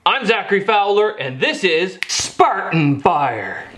I'm Zachary Fowler, and this is Spartan Fire.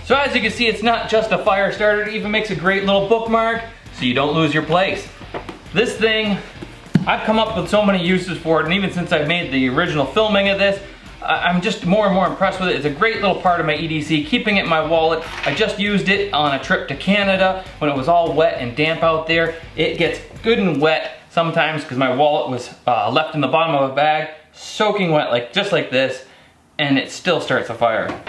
So as you can see, it's not just a fire starter, it even makes a great little bookmark so you don't lose your place. This thing, I've come up with so many uses for it, and even since I made the original filming of this, I'm just more and more impressed with it. It's a great little part of my EDC, keeping it in my wallet. I just used it on a trip to Canada when it was all wet and damp out there. It gets good and wet sometimes because my wallet was left in the bottom of a bag, soaking wet, like just like this, and it still starts a fire.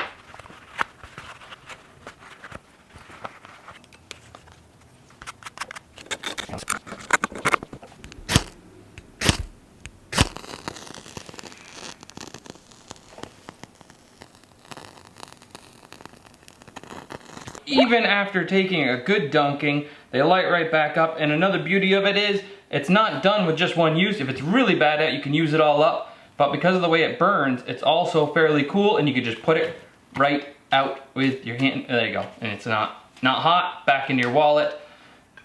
Even after taking a good dunking, they light right back up, and another beauty of it is, it's not done with just one use. If it's really bad out, you can use it all up, but because of the way it burns, it's also fairly cool, and you can just put it right out with your hand. There you go, and it's not hot, back into your wallet.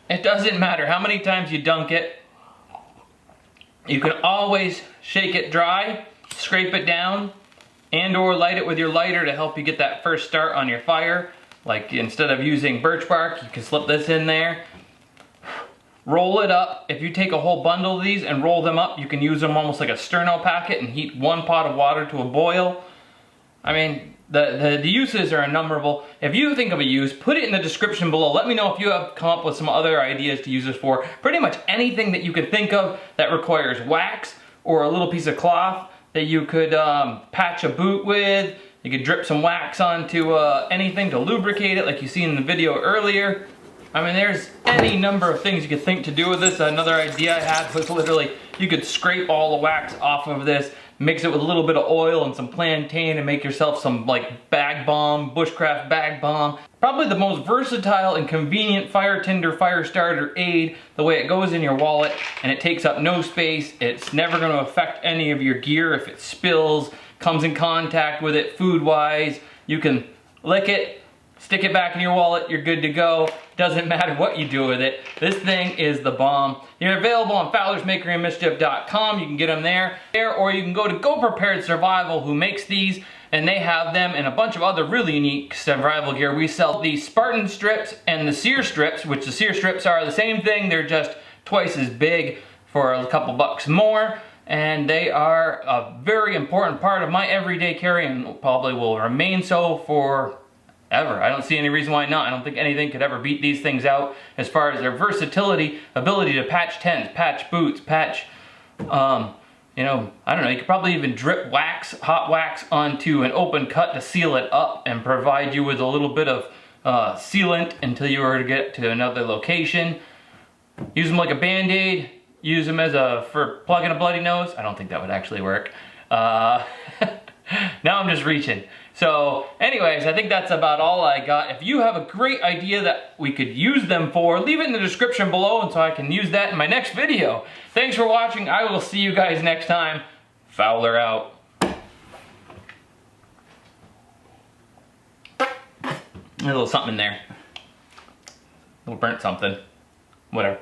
It doesn't matter how many times you dunk it, you can always shake it dry, scrape it down, and or light it with your lighter to help you get that first start on your fire. Like instead of using birch bark, you can slip this in there. Roll it up. If you take a whole bundle of these and roll them up, you can use them almost like a sterno packet and heat one pot of water to a boil. I mean, the uses are innumerable. If you think of a use, put it in the description below. Let me know if you have come up with some other ideas to use this for. Pretty much anything that you can think of that requires wax or a little piece of cloth that you could patch a boot with. You could drip some wax onto anything to lubricate it like you see in the video earlier. I mean, there's any number of things you could think to do with this. Another idea I had was literally, you could scrape all the wax off of this, mix it with a little bit of oil and some plantain and make yourself some like bag bomb, bushcraft bag bomb. Probably the most versatile and convenient fire tinder fire starter aid, the way it goes in your wallet and it takes up no space. It's never going to affect any of your gear if it spills, comes in contact with it food-wise. You can lick it, stick it back in your wallet, you're good to go. Doesn't matter what you do with it. This thing is the bomb. You're available on fowlersmakeryandmischief.com. You can get them there. Or you can go to Go Prepared Survival, who makes these, and they have them and a bunch of other really unique survival gear. We sell the Spartan strips and the sear strips, which the sear strips are the same thing. They're just twice as big for a couple bucks more. And they are a very important part of my everyday carry and probably will remain so for ever. I don't see any reason why not. I don't think anything could ever beat these things out as far as their versatility, ability to patch tents, patch boots, patch, you know, I don't know, you could probably even drip wax, hot wax onto an open cut to seal it up and provide you with a little bit of sealant until you were to get to another location. Use them like a band-aid. Use them as for plugging a bloody nose. I don't think that would actually work. Now I'm just reaching. So anyways, I think that's about all I got. If you have a great idea that we could use them for, leave it in the description below and so I can use that in my next video. Thanks for watching. I will see you guys next time. Fowler out. There's a little something in there. A little burnt something. Whatever.